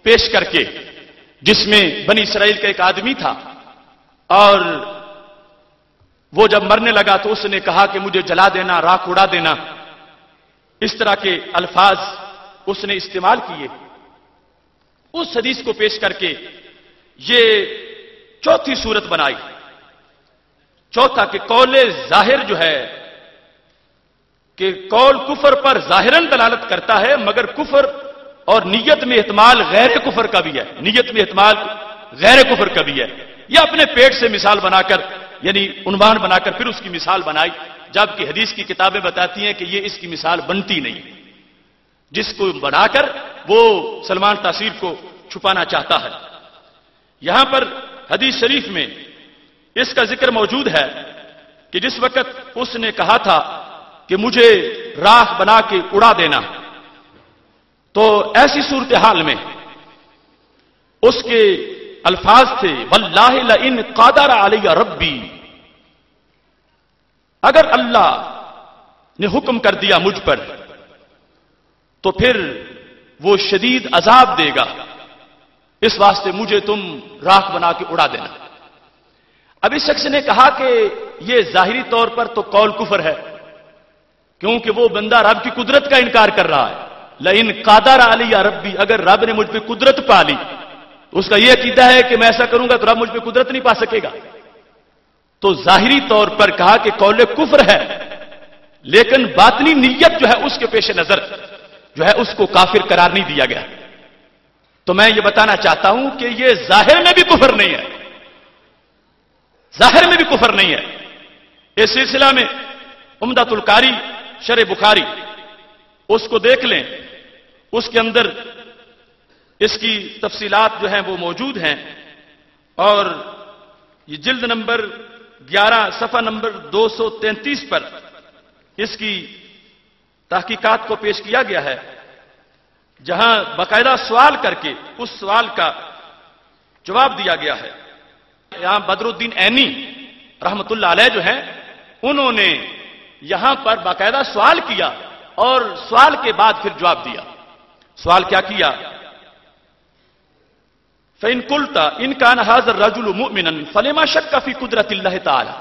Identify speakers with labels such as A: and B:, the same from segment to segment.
A: پیش کر کے، جس میں بنی اسرائیل کا ایک آدمی تھا، اور وہ جب مرنے لگا تو اس نے کہا کہ مجھے جلا دینا، راکھ اڑا دینا، اس طرح کے الفاظ اس نے استعمال کیے۔ اس حدیث کو پیش کر کے یہ چوتھی صورت بنائی، چوتھا کہ قول ظاہر جو ہے کہ قول کفر پر ظاہراً دلالت کرتا ہے، مگر کفر اور نیت میں احتمال غیر کفر کا بھی ہے، نیت میں احتمال غیر کفر کا بھی ہے۔ یہ اپنے پیٹ سے مثال بنا کر، یعنی عنوان بنا کر پھر اس کی مثال بنائی، جبکہ حدیث کی کتابیں بتاتی ہیں کہ یہ اس کی مثال بنتی نہیں، جس کو بنا کر وہ سلمان تاثیر کو چھپانا چاہتا ہے۔ یہاں پر حدیث شریف میں اس کا ذکر موجود ہے کہ جس وقت اس نے کہا تھا کہ مجھے راکھ بنا کے اڑا دینا، تو ایسی صورتحال میں اس کے الفاظ تھے واللہ لئن قادر علی ربی، اگر اللہ نے حکم کر دیا مجھ پر تو پھر وہ شدید عذاب دے گا، اس واسطے مجھے تم راکھ بنا کے اڑا دینا۔ اب اس شخص نے کہا کہ یہ ظاہری طور پر تو قول کفر ہے، کیونکہ وہ بندہ رب کی قدرت کا انکار کر رہا ہے۔ لئن قادر علی ربی، اگر رب نے مجھ پہ قدرت پا لی تو اس کا یہ عقیدہ ہے کہ میں ایسا کروں گا تو رب مجھ پہ قدرت نہیں پا سکے گا۔ تو ظاہری طور پر کہا کہ قول کفر ہے، لیکن باطنی نیت جو ہے اس کے پیش نظر جو ہے اس کو کافر قرار نہیں دیا گیا۔ تو میں یہ بتانا چاہتا ہوں کہ یہ ظاہر میں بھی کفر نہیں ہے، ظاہر میں بھی کفر نہیں ہے۔ اس سلسلہ میں عمدۃ القاری شرح بخاری اس کو دیکھ لیں، اس کے اندر اس کی تفصیلات جو ہیں وہ موجود ہیں، اور یہ جلد نمبر 11 صفحہ نمبر 233 پر اس کی تحقیقات کو پیش کیا گیا ہے، جہاں باقاعدہ سوال کر کے اس سوال کا جواب دیا گیا ہے۔ یہاں بدر الدین عینی رحمت اللہ علیہ جو ہیں، انہوں نے یہاں پر باقاعدہ سوال کیا اور سوال کے بعد پھر جواب دیا۔ سوال کیا کیا؟ فَإِن قُلْتَ إِن كَانَ هَذَا الرَّجُلُ مُؤْمِنًا فَلِمَا شَكَّ فِي قُدْرَةِ اللَّهِ تَعَالَى،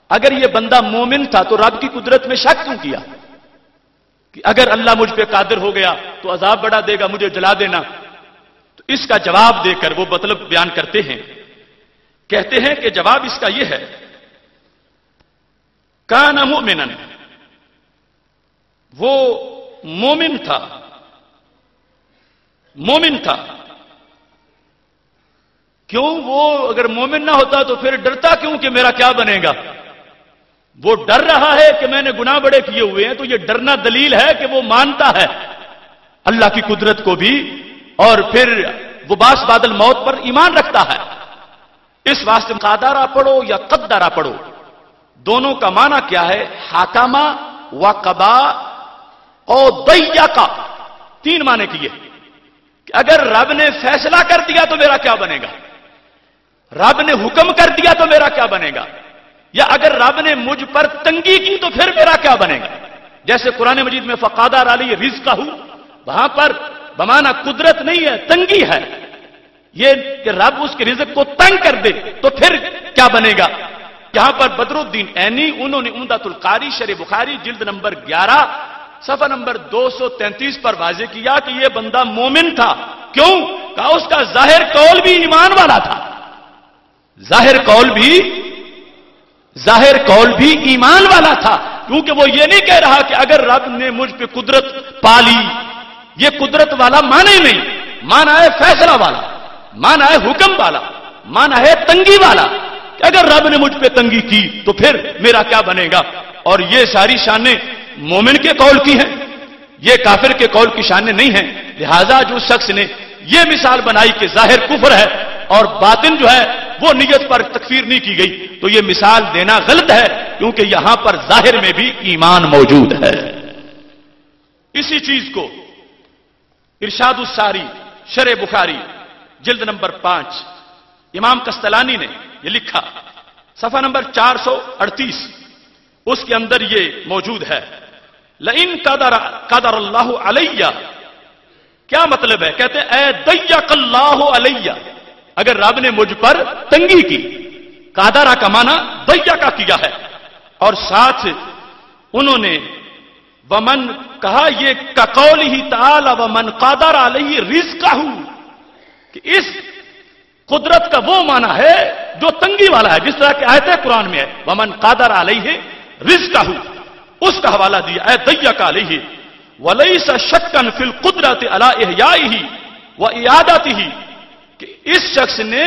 A: اگر یہ بندہ مومن تھا تو رب کی قدرت میں شک کیوں کیا کہ اگر اللہ مجھ پہ قادر ہو گیا تو عذاب بڑھا دے گا، مجھے جلا دینا۔ تو اس کا جواب دے کر وہ مطلب بیان کرتے ہیں، کہتے ہیں کہ جواب اس کا یہ ہے کان مؤمنا، وہ مومن تھا، مومن تھا۔ کیوں؟ وہ اگر مومن نہ ہوتا تو پھر ڈرتا کیوں کہ میرا کیا بنے گا؟ وہ ڈر رہا ہے کہ میں نے گناہ بڑے کیے ہوئے ہیں، تو یہ ڈرنا دلیل ہے کہ وہ مانتا ہے اللہ کی قدرت کو بھی، اور پھر وہ باس بادل موت پر ایمان رکھتا ہے۔ اس واسطے قادرہ پڑھو یا قدرہ پڑھو، دونوں کا معنی کیا ہے؟ حاکمہ و قبا اور ضیقہ، تین معنی کیے کہ اگر رب نے فیصلہ کر دیا تو میرا کیا بنے گا، رب نے حکم کر دیا تو میرا کیا بنے گا، یا اگر رب نے مجھ پر تنگی کی تو پھر میرا کیا بنے گا۔ جیسے قرآن مجید میں فقادر علی رزقہ، وہاں پر بمانا قدرت نہیں ہے، تنگی ہے، یہ کہ رب اس کے رزق کو تنگ کر دے تو پھر کیا بنے گا۔ یہاں پر بدر الدین عینی انہوں نے عمدۃ القاری شرح بخاری جلد نمبر 11 صفحہ نمبر 233 پر واضح کیا کہ یہ بندہ مومن تھا۔ کیوں؟ کہا اس کا ظاہر قول بھی ایمان والا تھا، ظاہر قول بھی ایمان والا تھا، کیونکہ وہ یہ نہیں کہہ رہا کہ اگر رب نے مجھ پہ قدرت پالی، یہ قدرت والا معنی نہیں، معنی ہے فیصلہ والا، معنی ہے حکم والا، معنی ہے تنگی والا، کہ اگر رب نے مجھ پہ تنگی کی تو پھر میرا کیا بنے گا۔ اور یہ ساری شانیں مومن کے قول کی ہیں، یہ کافر کے قول کی شانیں نہیں ہیں۔ لہذا جو شخص نے یہ مثال بنائی کہ ظاہر کفر ہے اور باطن جو ہے وہ نیت پر تکفیر نہیں کی گئی، تو یہ مثال دینا غلط ہے، کیونکہ یہاں پر ظاہر میں بھی ایمان موجود ہے۔ اسی چیز کو ارشاد الساری شرح بخاری جلد نمبر 5 امام قسطلانی نے یہ لکھا، صفحہ نمبر 438، اس کے اندر یہ موجود ہے لئن قدر اللہ علیہ کیا مطلب ہے؟ کہتے اے ضیق اللہ علیہ، اگر رب نے مجھ پر تنگی کی، قادرہ کا معنی ضیقہ کیا ہے، اور ساتھ انہوں نے ومن کہا یہ کقولہ تعالی ومن قادر علیہ رزقہ، کہ اس قدرت کا وہ معنی ہے جو تنگی والا ہے، جس طرح کہ آیت قرآن میں ہے ومن قادر علیہ رزقہ، اس کا حوالہ دیا اے ضیق علیہ ولیس شکا فی القدرت علی احیائہ واعادتہ، کہ اس شخص نے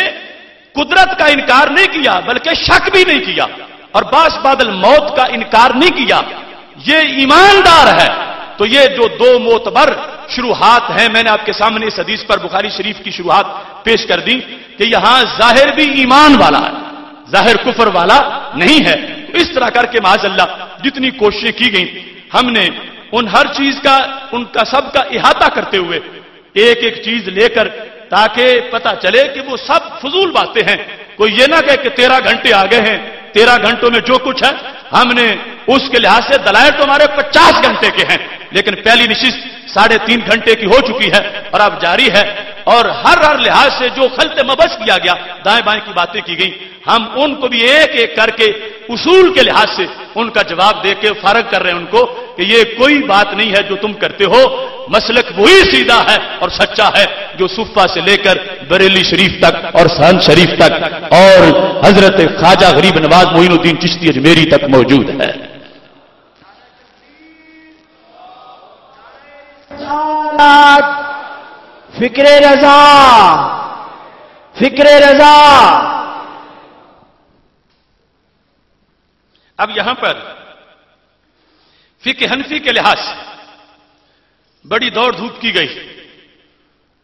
A: قدرت کا انکار نہیں کیا بلکہ شک بھی نہیں کیا، اور باس بادل موت کا انکار نہیں کیا، یہ ایماندار ہے۔ تو یہ جو دو معتبر شروحات ہیں، میں نے آپ کے سامنے اس حدیث پر بخاری شریف کی شروحات پیش کر دی کہ یہاں ظاہر بھی ایمان والا ہے، ظاہر کفر والا نہیں ہے۔ اس طرح کر کے معاذ اللہ جتنی کوششیں کی گئیں، ہم نے ان ہر چیز کا، ان کا سب کا احاطہ کرتے ہوئے ایک ایک چیز لے کر، تاکہ پتہ چلے کہ وہ سب فضول باتیں ہیں۔ کوئی یہ نہ کہے کہ 13 گھنٹے آگے ہیں، 13 گھنٹوں میں جو کچھ ہے ہم نے اس کے لحاظ سے دلائل تو ہمارے 50 گھنٹے کے ہیں، لیکن پہلی نشست 3.5 گھنٹے کی ہو چکی ہے اور اب جاری ہے، اور ہر لحاظ سے جو خلط مبس کیا گیا، دائیں بائیں کی باتیں کی گئیں، ہم ان کو بھی ایک ایک کر کے اصول کے لحاظ سے ان کا جواب دے کے فرق کر رہے ہیں ان کو کہ یہ کوئی بات نہیں ہے جو تم کرتے ہو، مسلک وہی سیدھا ہے اور سچا ہے جو صفہ سے لے کر بریلی شریف تک اور سہن شریف تک اور حضرت خواجہ غریب نواز معین الدین چشتی اجمیری تک موجود ہے۔
B: فکر رضا، فکر رضا۔
A: اب یہاں پر فقہ حنفی کے لحاظ سے بڑی دوڑ دھوپ کی گئی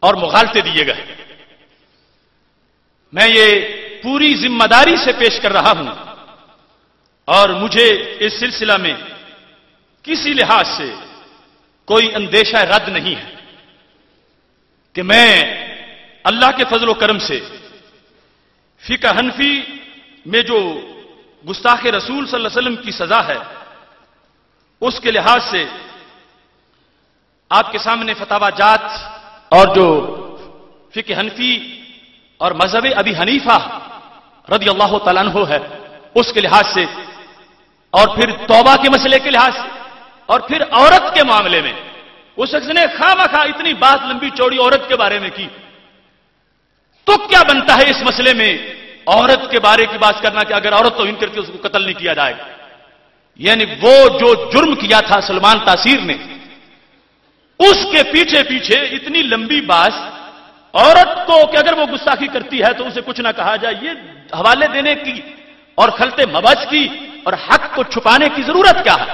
A: اور مغالطے دیے گئے۔ میں یہ پوری ذمہ داری سے پیش کر رہا ہوں، اور مجھے اس سلسلہ میں کسی لحاظ سے کوئی اندیشہ رد نہیں ہے کہ میں اللہ کے فضل و کرم سے فقہ حنفی میں جو گستاخ رسول صلی اللہ علیہ وسلم کی سزا ہے اس کے لحاظ سے آپ کے سامنے فتاوی جات اور جو فقہ حنفی اور مذہب ابی حنیفہ رضی اللہ تعالیٰ عنہ ہے اس کے لحاظ سے، اور پھر توبہ کے مسئلے کے لحاظ سے، اور پھر عورت کے معاملے میں اس شخص نے خواہ اتنی بات لمبی چوڑی عورت کے بارے میں کی، تو کیا بنتا ہے اس مسئلے میں عورت کے بارے کی بات کرنا کہ اگر عورت توہین کرتی اس کو قتل نہیں کیا جائے گا؟ یعنی وہ جو جرم کیا تھا سلمان تاثیر نے، اس کے پیچھے پیچھے اتنی لمبی بات عورت کو کہ اگر وہ گستاخی کرتی ہے تو اسے کچھ نہ کہا جائے، یہ حوالے دینے کی اور خلط مبس کی اور حق کو چھپانے کی ضرورت کیا ہے؟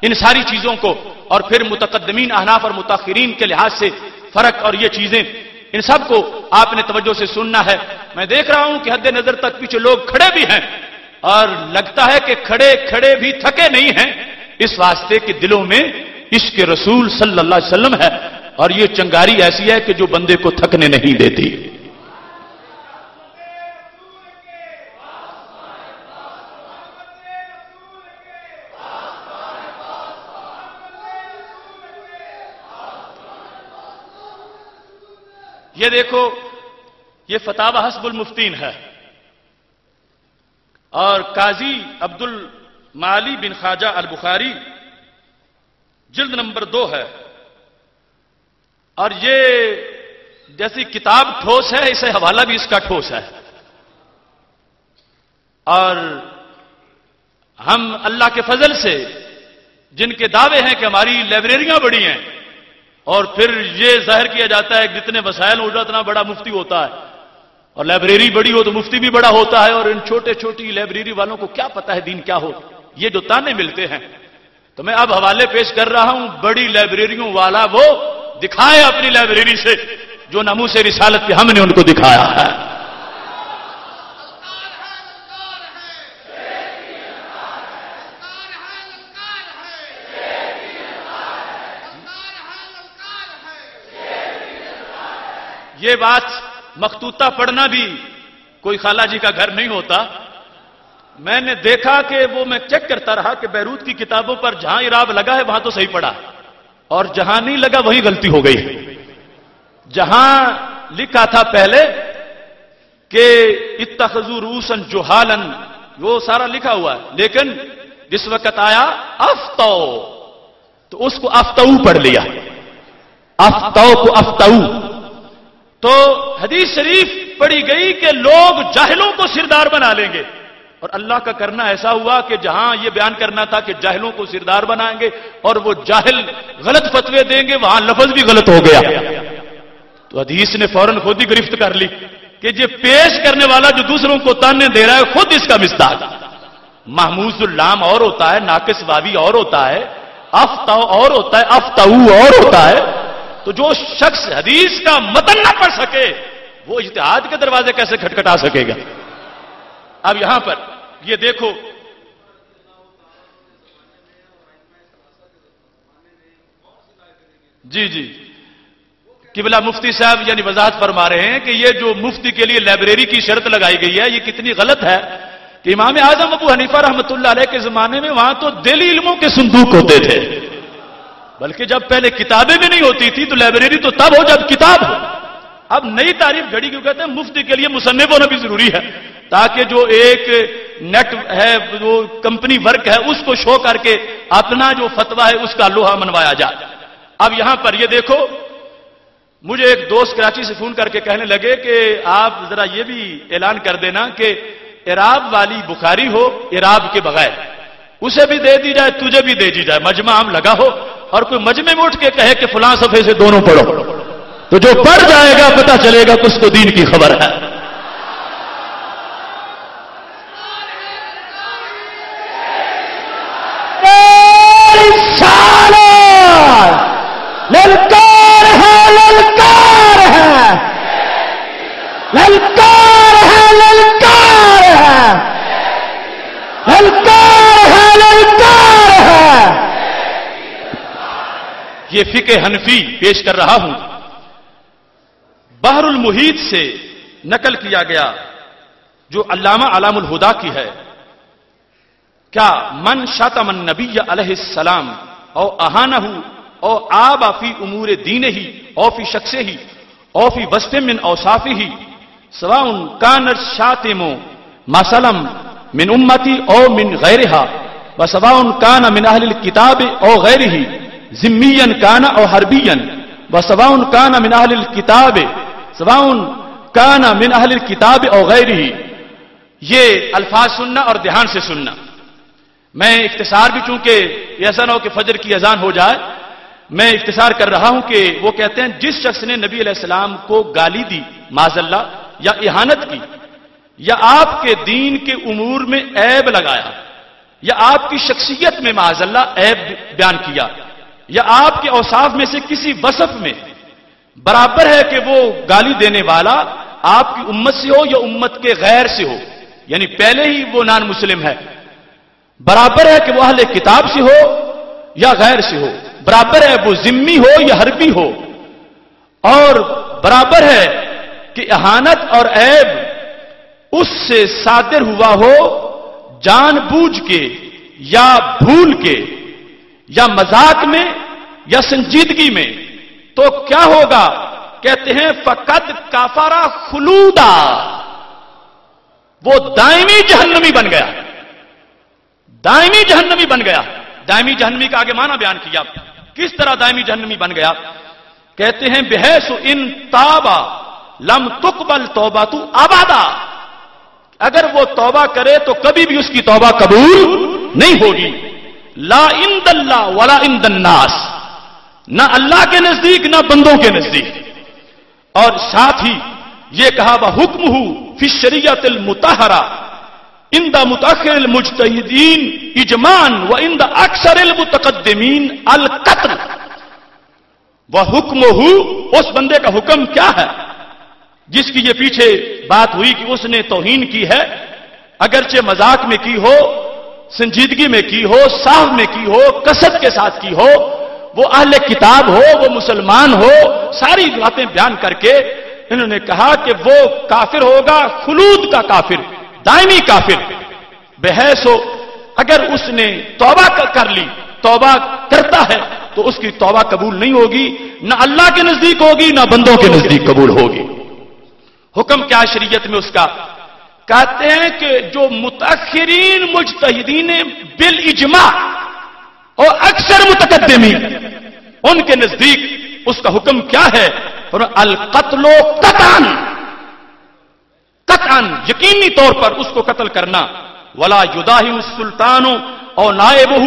A: ان ساری چیزوں کو، اور پھر متقدمین احناف اور متاخرین کے لحاظ سے فرق اور یہ چیزیں، ان سب کو آپ نے توجہ سے سننا ہے۔ میں دیکھ رہا ہوں کہ حد نظر تک پیچھے لوگ کھڑے بھی ہیں، اور لگتا ہے کہ کھڑے کھڑے بھی تھکے نہیں ہیں، اس واسطے کہ دلوں میں عشق رسول صلی اللہ علیہ وسلم ہے، اور یہ چنگاری ایسی ہے کہ جو بندے کو تھکنے نہیں دیتی۔ یہ دیکھو، یہ فتاوی حسب المفتین ہے، اور قاضی عبد المعالی بن خواجہ البخاری جلد نمبر 2 ہے، اور یہ جیسی کتاب ٹھوس ہے اسے حوالہ بھی اس کا ٹھوس ہے، اور ہم اللہ کے فضل سے جن کے دعوے ہیں کہ ہماری لائبریریاں بڑی ہیں، اور پھر یہ ظاہر کیا جاتا ہے کہ جتنے وسائل ہو اتنا بڑا مفتی ہوتا ہے، اور لائبریری بڑی ہو تو مفتی بھی بڑا ہوتا ہے، اور ان چھوٹے چھوٹی لائبریری والوں کو کیا پتا ہے دین کیا ہو، یہ جو تانے ملتے ہیں۔ تو میں اب حوالے پیش کر رہا ہوں، بڑی لائبریریوں والا وہ دکھائے اپنی لائبریری سے جو ناموس رسالت پہ ہم نے ان کو دکھایا ہے۔ یہ بات مخطوطہ پڑھنا بھی کوئی خالہ جی کا گھر نہیں ہوتا۔ میں نے دیکھا کہ وہ میں چیک کرتا رہا کہ بیروت کی کتابوں پر جہاں اعراب لگا ہے وہاں تو صحیح پڑھا، اور جہاں نہیں لگا وہیں غلطی ہو گئی۔ جہاں لکھا تھا پہلے کہ اتخذوا رؤوسا جہالا، وہ سارا لکھا ہوا ہے، لیکن جس وقت آیا افتو تو اس کو افتو پڑھ لیا، افتو کو افتو، تو حدیث شریف پڑھی گئی کہ لوگ جاہلوں کو سردار بنا لیں گے، اور اللہ کا کرنا ایسا ہوا کہ جہاں یہ بیان کرنا تھا کہ جاہلوں کو سردار بنائیں گے اور وہ جاہل غلط فتوے دیں گے، وہاں لفظ بھی غلط ہو گیا، تو حدیث نے فوراً خود ہی گرفت کر لی کہ یہ پیش کرنے والا جو دوسروں کو تانے دے رہا ہے خود اس کا مصداق، محموز اللام اور ہوتا ہے، ناقص واوی اور ہوتا ہے، افتو اور ہوتا ہے، افتو اور ہوتا ہے، تو جو شخص حدیث کا متن نہ پڑھ سکے وہ اجتہاد کے دروازے کیسے کھٹکھٹا سکے گا؟ اب یہاں پر یہ دیکھو، جی جی قبلہ مفتی صاحب یعنی وضاحت فرما رہے ہیں کہ یہ جو مفتی کے لیے لائبریری کی شرط لگائی گئی ہے یہ کتنی غلط ہے کہ امام اعظم ابو حنیفہ رحمۃ اللہ علیہ کے زمانے میں وہاں تو دلی علموں کے صندوق ہوتے تھے، بلکہ جب پہلے کتابیں بھی نہیں ہوتی تھی تو لائبریری تو تب ہو جب کتاب ہو۔ اب نئی تعریف گھڑی کیوں کہتے ہیں؟ مفتی کے لیے مصنف ہونا بھی ضروری ہے تاکہ جو ایک نیٹ ہے، جو کمپنی ورک ہے، اس کو شو کر کے اپنا جو فتویٰ ہے اس کا لوہا منوایا جائے۔ اب یہاں پر یہ دیکھو، مجھے ایک دوست کراچی سے فون کر کے کہنے لگے کہ آپ ذرا یہ بھی اعلان کر دینا کہ اعراب والی بخاری ہو اعراب کے بغیر، اسے بھی دے دی جائے، تجھے بھی دے دی جائے، مجمع عام لگا ہو، اور کوئی مجمع میں اٹھ کے کہے کہ فلاں صفحے سے دونوں پڑھو، تو جو پڑھ جائے گا پتہ چلے گا کہ اس کو دین کی خبر ہے۔
B: للکار ہے، للکار ہے، للکار ہے، للکار ہے، للکار ہے، للکار ہے۔
A: یہ فقہ حنفی پیش کر رہا ہوں، بحر المحیط سے نقل کیا گیا جو علامہ علام الہدا کی ہے، کیا من شتم النبی علیہ السلام او اہانہ او آبا فی امور دینہ او فی شخصہ او فی وصف من اوصافہ سواء کان الشاتم مثلا من امتی او من غیرہا وسواء کان من اہل الکتاب او غیرہ ذمیا کان او حربیا وسواء کان من اہل الکتاب سواء کان من اہل الکتاب او غیرہ۔ یہ الفاظ سننا اور دھیان سے سننا، میں اختصار بھی، چونکہ ایسا نہ ہو کہ فجر کی اذان ہو جائے، میں اختصار کر رہا ہوں کہ وہ کہتے ہیں جس شخص نے نبی علیہ السلام کو گالی دی معاذ اللہ یا اہانت کی یا آپ کے دین کے امور میں عیب لگایا یا آپ کی شخصیت میں معاذ اللہ عیب بیان کیا یا آپ کے اوصاف میں سے کسی وصف میں، برابر ہے کہ وہ گالی دینے والا آپ کی امت سے ہو یا امت کے غیر سے ہو، یعنی پہلے ہی وہ نان مسلم ہے، برابر ہے کہ وہ اہل کتاب سے ہو یا غیر سے ہو، برابر ہے وہ ذمی ہو یا حربی ہو، اور برابر ہے کہ اہانت اور عیب اس سے صادر ہوا ہو جان بوجھ کے یا بھول کے یا مذاق میں یا سنجیدگی میں، تو کیا ہوگا؟ کہتے ہیں فقد کافرہ خلودا، وہ دائمی جہنمی بن گیا، دائمی جہنمی بن گیا۔ دائمی جہنمی کا آگے معنی بیان کیا، کس طرح دائمی جہنمی بن گیا؟ کہتے ہیں بحیث ان تابا لم تقبل توبہ ابدا، اگر وہ توبہ کرے تو کبھی بھی اس کی توبہ قبول نہیں ہوگی۔ لا عند اللہ ولا عند الناس، نہ اللہ کے نزدیک نہ بندوں کے نزدیک۔ اور ساتھ ہی یہ کہا وحکمہ فی الشریعۃ المطہرہ عند متأخر المجتہدین اجماعاً وعند اکثر المتقدمین القتل۔ وحکمہ، اس بندے کا حکم کیا ہے جس کی یہ پیچھے بات ہوئی کہ اس نے توہین کی ہے، اگرچہ مذاق میں کی ہو، سنجیدگی میں کی ہو، صاف میں کی ہو، قصد کے ساتھ کی ہو، وہ اہل کتاب ہو، وہ مسلمان ہو، ساری باتیں بیان کر کے انہوں نے کہا کہ وہ کافر ہوگا، خلود کا کافر، دائمی کافر۔ بحیث ہو اگر اس نے توبہ کر لی، توبہ کرتا ہے تو اس کی توبہ قبول نہیں ہوگی، نہ اللہ کے نزدیک ہوگی نہ بندوں کے نزدیک قبول ہوگی۔ حکم کیا شریعت میں اس کا؟ کہتے ہیں کہ جو متاخرین مجتہدین بالاجماع اور اکثر متقدمین ان کے نزدیک اس کا حکم کیا ہے؟ القتل قطعاً، قطعاً یقینی طور پر اس کو قتل کرنا، ولا یداہی السلطان اور نائبہ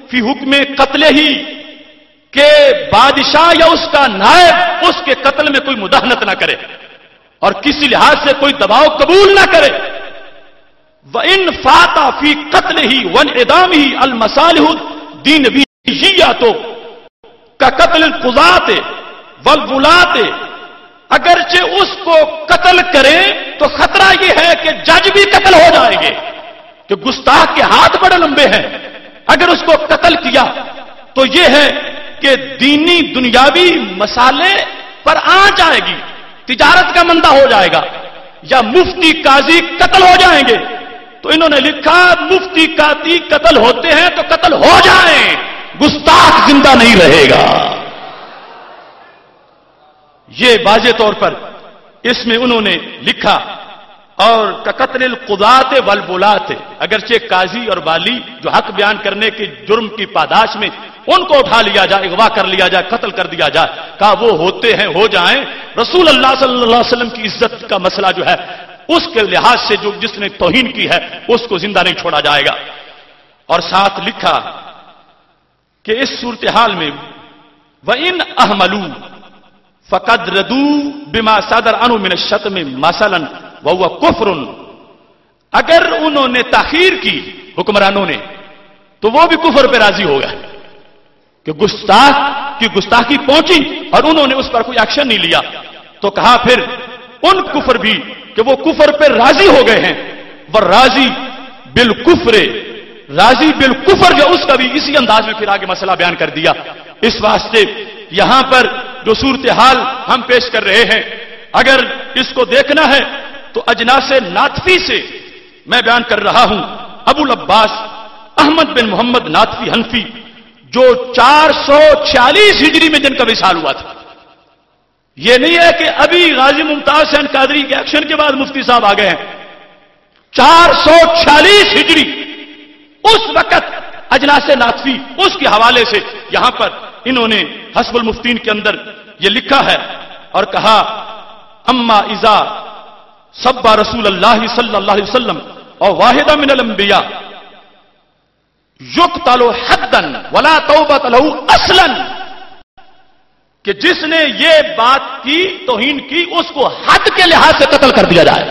A: فی حکم قتل ہی، کہ بادشاہ یا اس کا نائب اس کے قتل میں کوئی مداہنت نہ کرے اور کسی لحاظ سے کوئی دباؤ قبول نہ کرے۔ وَإِنْ فَاتَ فِي قَتْلِهِ وَانْعِدَامِهِ الْمَصَالِحُ الدِّینَوِیَّۃُ كَقَتْلِ الْقُضَاةِ وَالْوُلَاةِ، اگرچہ اس کو قتل کریں تو خطرہ یہ ہے کہ جج بھی قتل ہو جائیں گے، کہ گستاخ کے ہاتھ بڑے لمبے ہیں، اگر اس کو قتل کیا تو یہ ہے کہ دینی دنیاوی مسالے پر آ جائے گی، تجارت کا مندہ ہو جائے گا، یا مفتی قاضی قتل ہو جائیں گے۔ تو انہوں نے لکھا مفتی قاضی قتل ہوتے ہیں تو قتل ہو جائیں، گستاخ زندہ نہیں رہے گا۔ یہ واضح طور پر اس میں انہوں نے لکھا۔ اور قتل القضاة والولاة، اگرچہ قاضی اور والی جو حق بیان کرنے کے جرم کی پاداش میں ان کو اٹھا لیا جائے، اغوا کر لیا جائے، قتل کر دیا جائے، کہا وہ ہوتے ہیں ہو جائیں، رسول اللہ صلی اللہ علیہ وسلم کی عزت کا مسئلہ جو ہے اس کے لحاظ سے جو جس نے توہین کی ہے اس کو زندہ نہیں چھوڑا جائے گا۔ اور ساتھ لکھا کہ اس صورتحال میں وَإِنْ أَهْمَلُوا فَقَدْ رَدُوا بِمَا صَدَرَ عَنْهُم مِّنَ الشَّتْمِ مَثَلًا وَهُوَ كُفْرٌ، اگر انہوں نے تاخیر کی حکمرانوں نے تو وہ بھی کفر پہ راضی ہو گئے کہ گستاخ کی گستاخی پہنچی اور انہوں نے اس پر کوئی ایکشن نہیں لیا، تو کہا پھر ان کفر بھی کہ وہ کفر پہ راضی ہو گئے ہیں، وَالرَّاضِي بِالْكُفْرِ، راضی بالکفر جو اس کا بھی اسی انداز میں پھر آگے مسئلہ بیان کر دیا۔ اس واسطے یہاں پر جو صورتحال ہم پیش کر رہے ہیں اگر اس کو دیکھنا ہے تو اجناس ناطفی سے میں بیان کر رہا ہوں۔ ابو العباس احمد بن محمد ناطفی حنفی جو 446 ہجری میں جن کا وصال ہوا تھا، یہ نہیں ہے کہ ابھی غازی ممتاز حسین قادری کے ایکشن کے بعد مفتی صاحب آ گئے ہیں، 446 ہجری اس وقت اجناس ناطفی اس کے حوالے سے یہاں پر انہوں نے حسب المفتین کے اندر یہ لکھا ہے اور کہا اما اذا سب رسول اللہ صلی اللہ علیہ وسلم اور واحدہ من الانبیاء یقتل حدا ولا توبۃ له اصلا، کہ جس نے یہ بات کی توہین کی اس کو حد کے لحاظ سے قتل کر دیا جائے،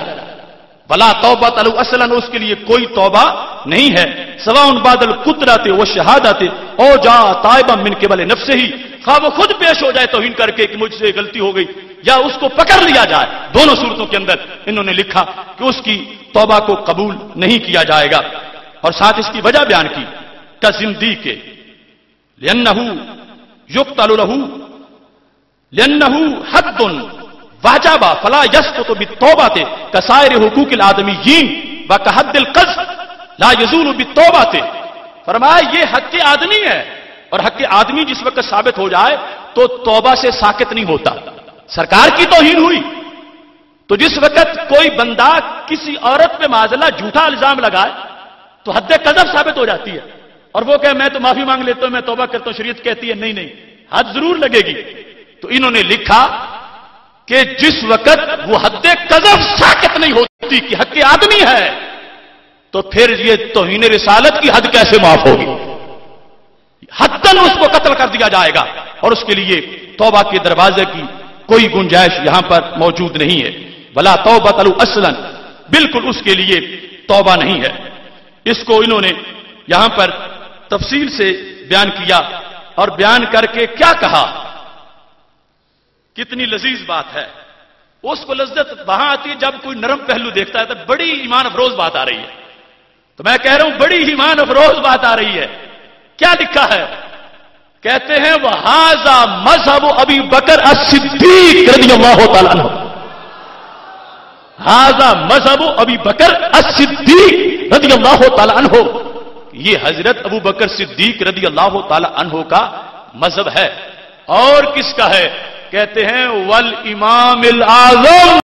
A: ولا توبۃ له اصلا، اس کے لیے کوئی توبہ نہیں ہے، سواء بعد القدرۃ والشہادۃ او جاء تائبا من قبل نفسه، خواہ وہ خود پیش ہو جائے توہین کر کے کہ مجھ سے غلطی ہو گئی یا اس کو پکڑ لیا جائے، دونوں صورتوں کے اندر انہوں نے لکھا کہ اس کی توبہ کو قبول نہیں کیا جائے گا۔ اور ساتھ اس کی وجہ بیان کی کہ زندیق لأنه يقتل له لأنه حد واجب فلا يسقط بالتوبة كسائر حقوق الآدميين وكحد القذف لا يزول بالتوبة، فرمایا یہ حق آدمی ہے اور حق آدمی جس وقت ثابت ہو جائے تو توبہ سے ساکت نہیں ہوتا۔ سرکار کی توہین ہوئی تو جس وقت کوئی بندہ کسی عورت پہ معاذاللہ جھوٹا الزام لگائے تو حد قذف ثابت ہو جاتی ہے، اور وہ کہ میں تو معافی مانگ لیتا ہوں، میں توبہ کرتا ہوں، شریعت کہتی ہے نہیں نہیں حد ضرور لگے گی۔ تو انہوں نے لکھا کہ جس وقت وہ حد قذف ساکت نہیں ہوتی کہ حق آدمی ہے تو پھر یہ توہین رسالت کی حد کیسے معاف ہوگی؟ حداً اس کو قتل کر دیا جائے گا اور اس کے لیے توبہ کے دروازے کی کوئی گنجائش یہاں پر موجود نہیں ہے۔ ولا توبۃ له اصلا، بالکل اس کے لیے توبہ نہیں ہے۔ اس کو انہوں نے یہاں پر تفصیل سے بیان کیا اور بیان کر کے کیا کہا، کتنی لذیذ بات ہے۔ اس کو لذت وہاں آتی ہے جب کوئی نرم پہلو دیکھتا ہے تو بڑی ایمان افروز بات آ رہی ہے، تو میں کہہ رہا ہوں بڑی ایمان افروز بات آ رہی ہے۔ کیا لکھا ہے؟ کہتے ہیں وَهَذَا مَذْهَبُ أَبِي بَكْرَ الصِّدِّيقِ رضی اللہ تعالیٰ عنہ، هَذَا مَذْهَبُ أَبِي بَكْرَ الصِّدِّيقِ رضی اللہ تعالیٰ عنہ، یہ حضرت ابو بکر صدیق رضی اللہ تعالیٰ عنہ کا مذہب ہے. اور کس کا ہے؟ کہتے ہیں ول امام الاعظم